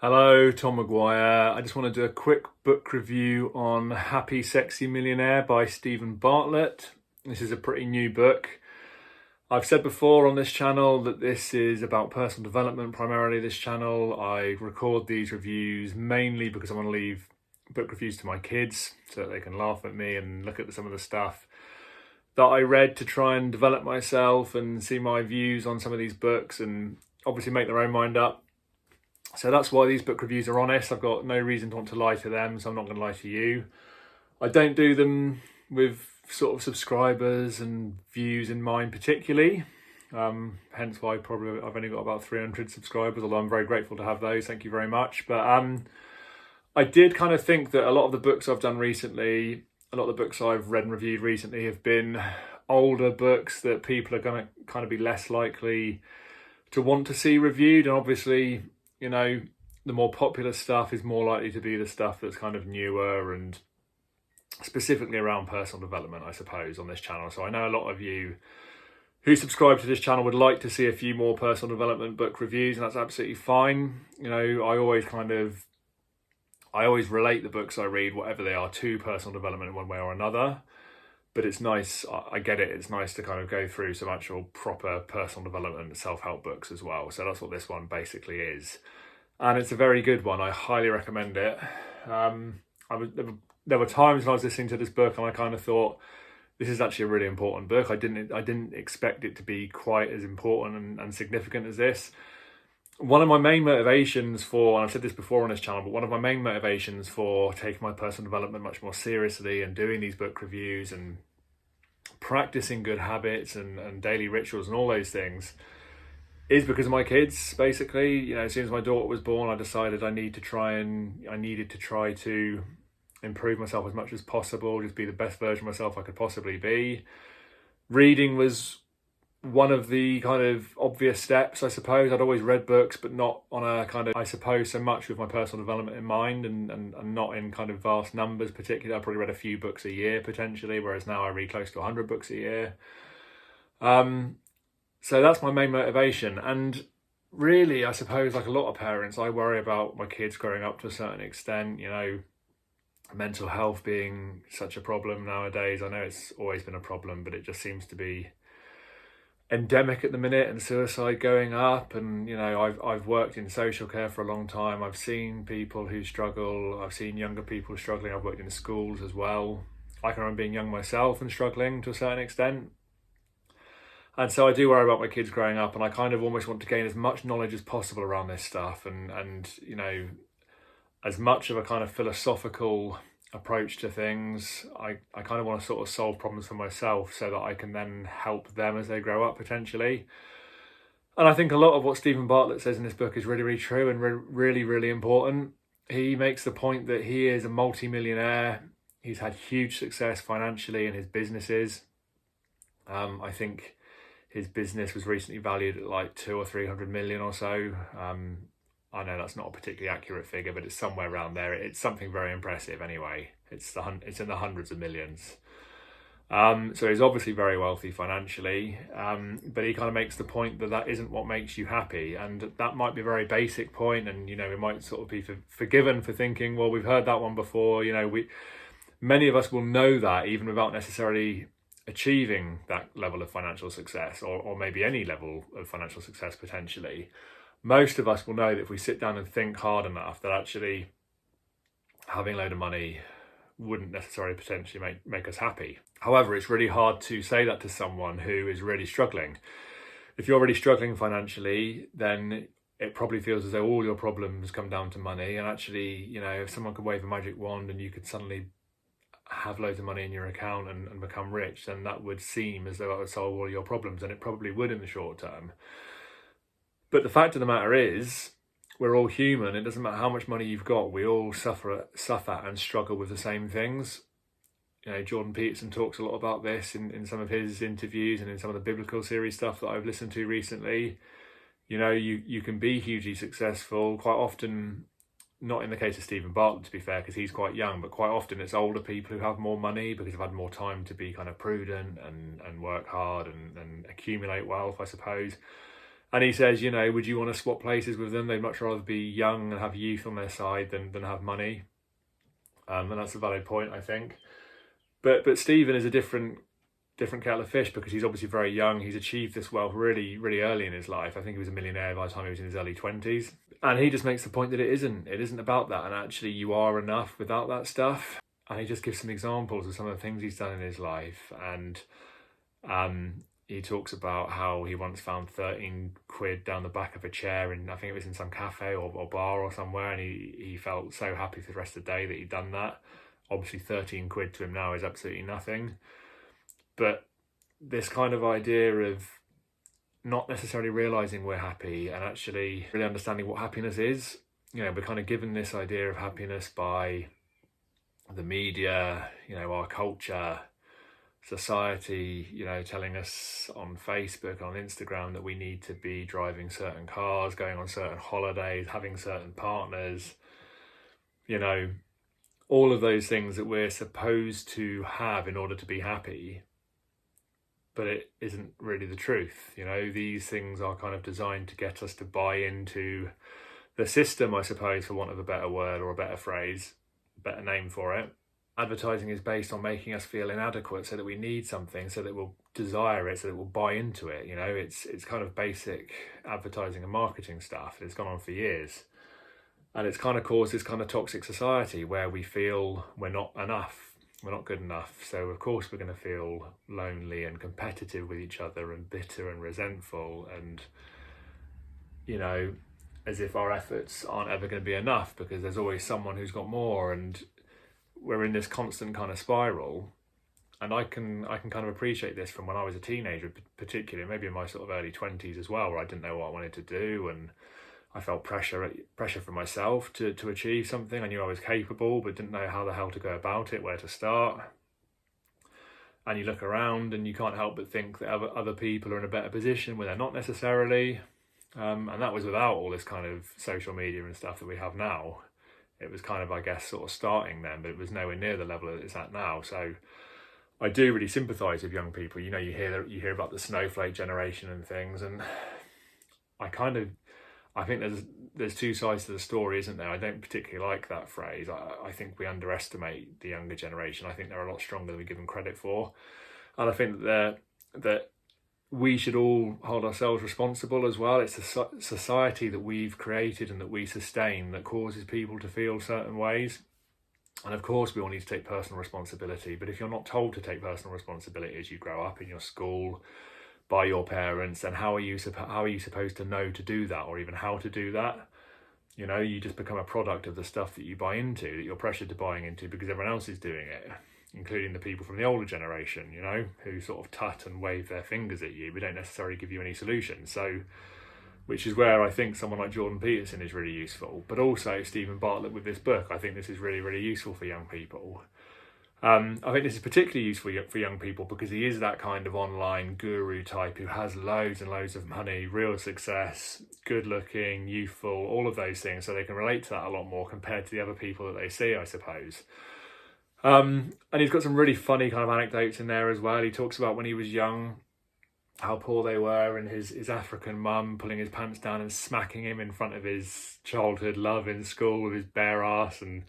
Hello, Tom Maguire. I just want to do a quick book review on Happy Sexy Millionaire by Steven Bartlett. This is a pretty new book. I've said before on this channel that this is about personal development, primarily this channel. I record these reviews mainly because I want to leave book reviews to my kids so that they can laugh at me and look at some of the stuff that I read to try and develop myself and see my views on some of these books and obviously make their own mind up. So that's why these book reviews are honest. I've got no reason to want to lie to them, so I'm not going to lie to you. I don't do them with sort of subscribers and views in mind particularly. Hence why I've only got about 300 subscribers, although I'm very grateful to have those. Thank you very much. But I did kind of think that a lot of the books I've done recently, a lot of the books I've read and reviewed recently have been older books that people are going to kind of be less likely to want to see reviewed. And obviously, you know, the more popular stuff is more likely to be the stuff that's kind of newer and specifically around personal development, I suppose, on this channel. So I know a lot of you who subscribe to this channel would like to see a few more personal development book reviews, and that's absolutely fine. You know, I always relate the books I read, whatever they are, to personal development in one way or another. But it's nice, I get it, it's nice to kind of go through some actual proper personal development self-help books as well. So that's what this one basically is. And it's a very good one. I highly recommend it. There were times when I was listening to this book and I kind of thought, this is actually a really important book. I didn't expect it to be quite as important and significant as this. One of my main motivations for, and I've said this before on this channel, but one of my main motivations for taking my personal development much more seriously and doing these book reviews and practicing good habits and daily rituals and all those things is because of my kids, basically. You know, as soon as my daughter was born, I decided I needed to try to improve myself as much as possible, just be the best version of myself I could possibly be. Reading was one of the kind of obvious steps, I suppose. I'd always read books, but not on a kind of, I suppose, so much with my personal development in mind and not in kind of vast numbers particularly. I probably read a few books a year potentially, whereas now I read close to 100 books a year. So that's my main motivation. And really, I suppose, like a lot of parents, I worry about my kids growing up to a certain extent, you know, mental health being such a problem nowadays. I know it's always been a problem, but it just seems to be endemic at the minute, and suicide going up. And you know, I've worked in social care for a long time. I've seen people who struggle. I've seen younger people struggling. I've worked in schools as well. I can remember being young myself and struggling to a certain extent. And so I do worry about my kids growing up, and I kind of almost want to gain as much knowledge as possible around this stuff and you know, as much of a kind of philosophical approach to things. I kind of want to sort of solve problems for myself so that I can then help them as they grow up potentially. And I think a lot of what Steven Bartlett says in this book is really, really true and really, really important. He makes the point that he is a multi-millionaire. He's had huge success financially in his businesses. I think his business was recently valued at like 200 or 300 million or so. I know that's not a particularly accurate figure, but it's somewhere around there. It's something very impressive anyway. It's in the hundreds of millions. So he's obviously very wealthy financially, but he kind of makes the point that that isn't what makes you happy. And that might be a very basic point, and you know, we might sort of be forgiven for thinking, well, we've heard that one before. You know, many of us will know that even without necessarily achieving that level of financial success, or maybe any level of financial success potentially. Most of us will know that if we sit down and think hard enough, that actually having a load of money wouldn't necessarily potentially make us happy. However, it's really hard to say that to someone who is really struggling. If you're really struggling financially, then it probably feels as though all your problems come down to money. And actually, you know, if someone could wave a magic wand and you could suddenly have loads of money in your account and become rich, then that would seem as though that would solve all your problems, and it probably would in the short term. But the fact of the matter is, we're all human. It doesn't matter how much money you've got. We all suffer and struggle with the same things. You know, Jordan Peterson talks a lot about this in some of his interviews and in some of the biblical series stuff that I've listened to recently. You know, you can be hugely successful. Quite often, not in the case of Steven Bartlett, to be fair, because he's quite young, but quite often it's older people who have more money because they've had more time to be kind of prudent and work hard and accumulate wealth, I suppose. And he says, you know, would you want to swap places with them? They'd much rather be young and have youth on their side than have money. And that's a valid point, I think. But Stephen is a different kettle of fish, because he's obviously very young. He's achieved this wealth really, really early in his life. I think he was a millionaire by the time he was in his early 20s. And he just makes the point that it isn't about that. And actually you are enough without that stuff. And he just gives some examples of some of the things he's done in his life. And he talks about how he once found 13 quid down the back of a chair, and I think it was in some cafe or bar or somewhere, and he felt so happy for the rest of the day that he'd done that. Obviously 13 quid to him now is absolutely nothing. But this kind of idea of not necessarily realising we're happy and actually really understanding what happiness is. You know, we're kind of given this idea of happiness by the media, you know, our culture, society, you know, telling us on Facebook, on Instagram, that we need to be driving certain cars, going on certain holidays, having certain partners, you know, all of those things that we're supposed to have in order to be happy. But it isn't really the truth. You know, these things are kind of designed to get us to buy into the system, I suppose, for want of a better word or a better phrase, better name for it. Advertising is based on making us feel inadequate, so that we need something, so that we'll desire it, so that we'll buy into it. You know, it's kind of basic advertising and marketing stuff. It's gone on for years. And it's kind of caused this kind of toxic society where we feel we're not enough, we're not good enough. So of course we're going to feel lonely and competitive with each other and bitter and resentful, and, you know, as if our efforts aren't ever going to be enough because there's always someone who's got more, and we're in this constant kind of spiral. And I can kind of appreciate this from when I was a teenager, particularly maybe in my sort of early 20s as well, where I didn't know what I wanted to do, and I felt pressure from myself to achieve something. I knew I was capable, but didn't know how the hell to go about it, where to start. And you look around and you can't help but think that other people are in a better position where they're not necessarily. And that was without all this kind of social media and stuff that we have now. It was kind of, I guess, sort of starting then, but it was nowhere near the level that it's at now. So I do really sympathise with young people. You know, you hear about the snowflake generation and things, and I think there's two sides to the story, isn't there? I don't particularly like that phrase. I think we underestimate the younger generation. I think they're a lot stronger than we give them credit for, and I think that we should all hold ourselves responsible as well. It's a society that we've created and that we sustain that causes people to feel certain ways. And of course we all need to take personal responsibility, but if you're not told to take personal responsibility as you grow up in your school, by your parents, then how are you supposed to know to do that, or even how to do that? You know, you just become a product of the stuff that you buy into, that you're pressured to buying into because everyone else is doing it, including the people from the older generation, you know, who sort of tut and wave their fingers at you but don't necessarily give you any solutions. So, which is where I think someone like Jordan Peterson is really useful, but also Steven Bartlett with this book. I think this is really, really useful for young people. I think this is particularly useful for young people because he is that kind of online guru type who has loads and loads of money, real success, good looking, youthful, all of those things, so they can relate to that a lot more compared to the other people that they see, I suppose. And he's got some really funny kind of anecdotes in there as well. He talks about when he was young, how poor they were, and his African mum pulling his pants down and smacking him in front of his childhood love in school with his bare ass, and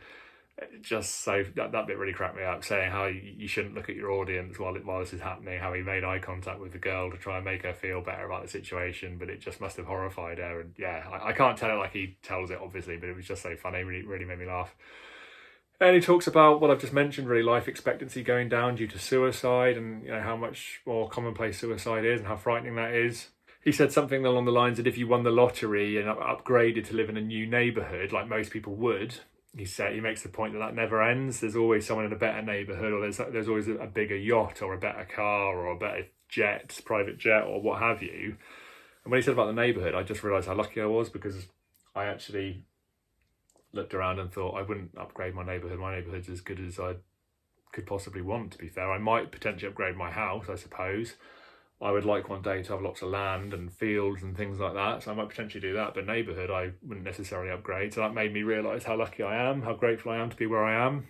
just so that bit really cracked me up, saying how you shouldn't look at your audience while this is happening, how he made eye contact with the girl to try and make her feel better about the situation, but it just must have horrified her. And yeah, I can't tell it like he tells it obviously, but it was just so funny, really, really made me laugh. And he talks about what I've just mentioned, really, life expectancy going down due to suicide, and you know how much more commonplace suicide is and how frightening that is. He said something along the lines that if you won the lottery and upgraded to live in a new neighbourhood like most people would, he makes the point that never ends. There's always someone in a better neighbourhood, or there's always a bigger yacht or a better car or a better jet, private jet or what have you. And when he said about the neighbourhood, I just realised how lucky I was, because I actually looked around and thought I wouldn't upgrade my neighbourhood. My neighbourhood's as good as I could possibly want, to be fair. I might potentially upgrade my house, I suppose. I would like one day to have lots of land and fields and things like that, so I might potentially do that, but neighbourhood I wouldn't necessarily upgrade. So that made me realise how lucky I am, how grateful I am to be where I am.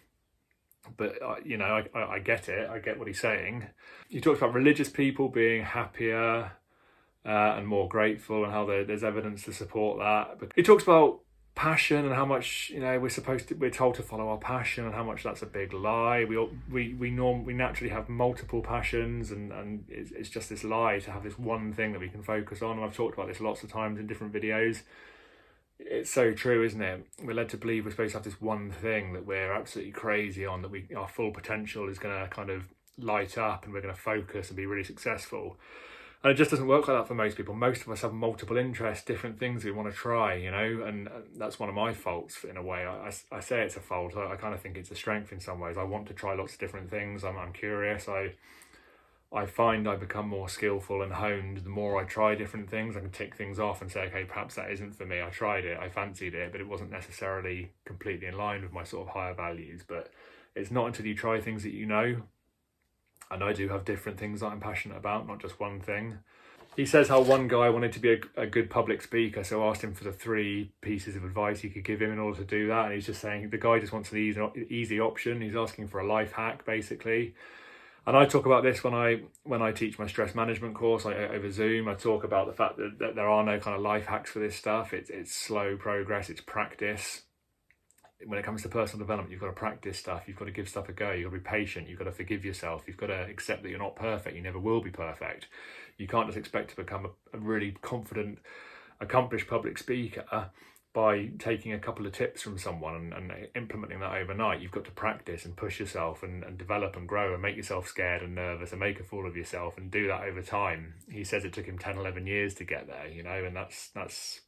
But you know, I get it, I get what he's saying. He talks about religious people being happier, and more grateful, and how there's evidence to support that. But he talks about passion and how much, you know, we're told to follow our passion, and how much that's a big lie. We naturally have multiple passions, and it's just this lie to have this one thing that we can focus on. And I've talked about this lots of times in different videos. It's so true, isn't it? We're led to believe we're supposed to have this one thing that we're absolutely crazy on, that our full potential is going to kind of light up, and we're going to focus and be really successful. And it just doesn't work like that for most people. Most of us have multiple interests, different things we want to try, you know, and that's one of my faults in a way. I say it's a fault. I kind of think it's a strength in some ways. I want to try lots of different things. I'm curious. I find I become more skillful and honed the more I try different things. I can tick things off and say, okay, perhaps that isn't for me. I tried it, I fancied it, but it wasn't necessarily completely in line with my sort of higher values. But it's not until you try things that you know. And I do have different things that I'm passionate about, not just one thing. He says how one guy wanted to be a good public speaker, so I asked him for the 3 pieces of advice he could give him in order to do that. And he's just saying the guy just wants an easy option. He's asking for a life hack, basically. And I talk about this when I teach my stress management course over Zoom. I talk about the fact that there are no kind of life hacks for this stuff. It's slow progress, it's practice. When it comes to personal development, you've got to practice stuff, you've got to give stuff a go, you've got to be patient, you've got to forgive yourself, you've got to accept that you're not perfect, you never will be perfect. You can't just expect to become a really confident, accomplished public speaker by taking a couple of tips from someone and implementing that overnight. You've got to practice and push yourself and develop and grow and make yourself scared and nervous and make a fool of yourself, and do that over time. He says it took him 10, 11 years to get there, you know, and that's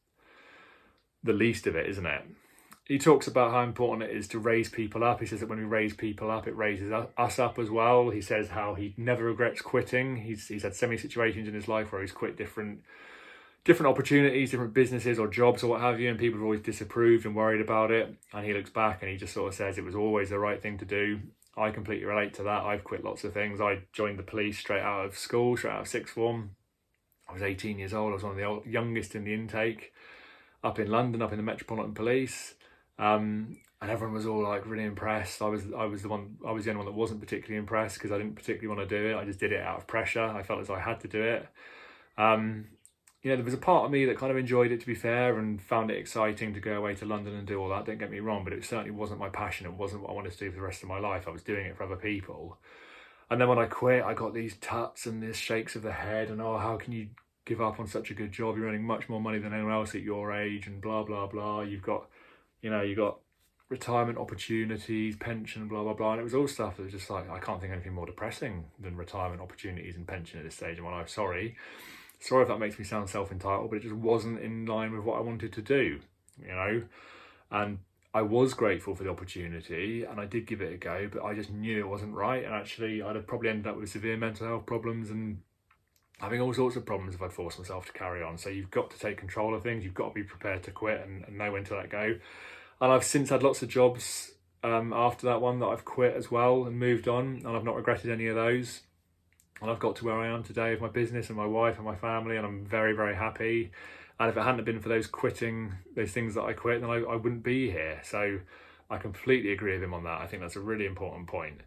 the least of it, isn't it? He talks about how important it is to raise people up. He says that when we raise people up, it raises us up as well. He says how he never regrets quitting. He's had so many situations in his life where he's quit different opportunities, different businesses or jobs or what have you, and people have always disapproved and worried about it. And he looks back and he just sort of says it was always the right thing to do. I completely relate to that. I've quit lots of things. I joined the police straight out of school, straight out of sixth form. I was 18 years old. I was one of the youngest in the intake up in London, up in the Metropolitan Police. And everyone was all like really impressed. I was the only one that wasn't particularly impressed, because I didn't particularly want to do it. I just did it out of pressure. I felt as I had to do it. You know, there was a part of me that kind of enjoyed it, to be fair, and found it exciting to go away to London and do all that. Don't get me wrong, but it certainly wasn't my passion. It wasn't what I wanted to do for the rest of my life. I was doing it for other people. And then when I quit, I got these tuts and these shakes of the head, and how can you give up on such a good job? You're earning much more money than anyone else at your age, and blah blah blah. You've got retirement opportunities, pension, blah, blah, blah. And it was all stuff that was just like, I can't think of anything more depressing than retirement opportunities and pension at this stage. And I'm sorry if that makes me sound self-entitled, but it just wasn't in line with what I wanted to do, you know. And I was grateful for the opportunity and I did give it a go, but I just knew it wasn't right. And actually, I'd have probably ended up with severe mental health problems and having all sorts of problems if I'd forced myself to carry on. So you've got to take control of things. You've got to be prepared to quit and know when to let go. And I've since had lots of jobs after that one that I've quit as well and moved on, and I've not regretted any of those. And I've got to where I am today with my business and my wife and my family, and I'm very, very happy. And if it hadn't been for those things that I quit, then I wouldn't be here. So I completely agree with him on that. I think that's a really important point.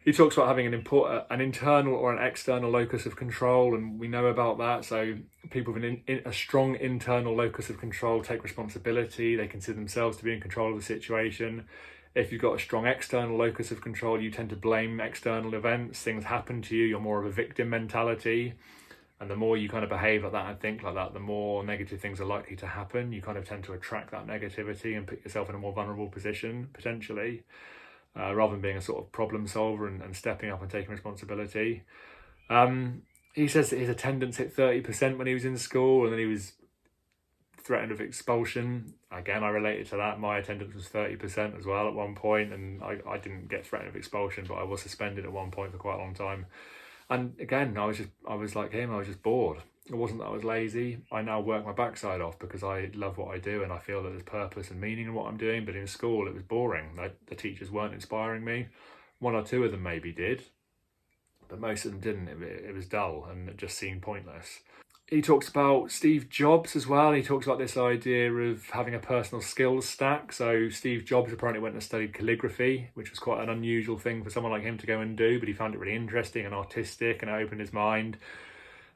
He talks about having an internal or an external locus of control, and we know about that. So people with a strong internal locus of control take responsibility. They consider themselves to be in control of the situation. If you've got a strong external locus of control, you tend to blame external events. Things happen to you. You're more of a victim mentality. And the more you kind of behave like that and think like that, the more negative things are likely to happen. You kind of tend to attract that negativity and put yourself in a more vulnerable position, potentially. Rather than being a sort of problem solver and stepping up and taking responsibility. He says that his attendance hit 30% when he was in school, and then he was threatened with expulsion. Again, I related to that. My attendance was 30% as well at one point, and I didn't get threatened with expulsion, but I was suspended at one point for quite a long time. And again, I was like him, I was just bored. It wasn't that I was lazy. I now work my backside off because I love what I do and I feel that there's purpose and meaning in what I'm doing. But in school, it was boring. Like, the teachers weren't inspiring me. One or two of them maybe did, but most of them didn't. It was dull and it just seemed pointless. He talks about Steve Jobs as well. He talks about this idea of having a personal skills stack. So Steve Jobs apparently went and studied calligraphy, which was quite an unusual thing for someone like him to go and do, but he found it really interesting and artistic and it opened his mind.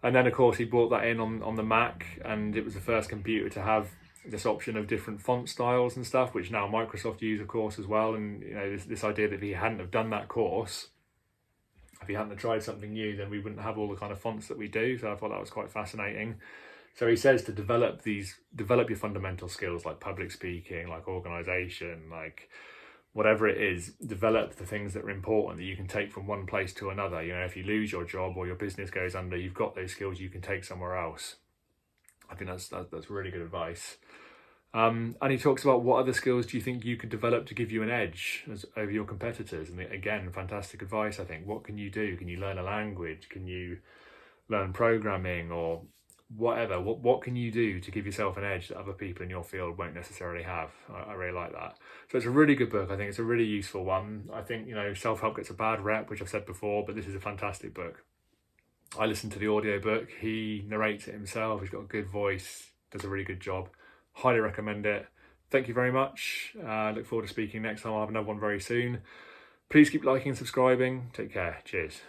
And then of course he brought that in on the Mac, and it was the first computer to have this option of different font styles and stuff, which now Microsoft use of course as well. And you know, this idea that if he hadn't have done that course, if he hadn't have tried something new, then we wouldn't have all the kind of fonts that we do. So I thought that was quite fascinating. So he says to develop your fundamental skills like public speaking, like organization, like whatever it is, develop the things that are important that you can take from one place to another. You know, if you lose your job or your business goes under, you've got those skills you can take somewhere else. I think that's really good advice. And he talks about what other skills do you think you could develop to give you an edge over your competitors? And again, fantastic advice, I think. What can you do? Can you learn a language? Can you learn programming or whatever? What can you do to give yourself an edge that other people in your field won't necessarily have? I really like that. So it's a really good book. I think it's a really useful one. I think, you know, self-help gets a bad rep, which I've said before, but this is a fantastic book. I listened to the audiobook. He narrates it himself. He's got a good voice, does a really good job. Highly recommend it. Thank you very much. Look forward to speaking next time. I'll have another one very soon. Please keep liking and subscribing. Take care. Cheers.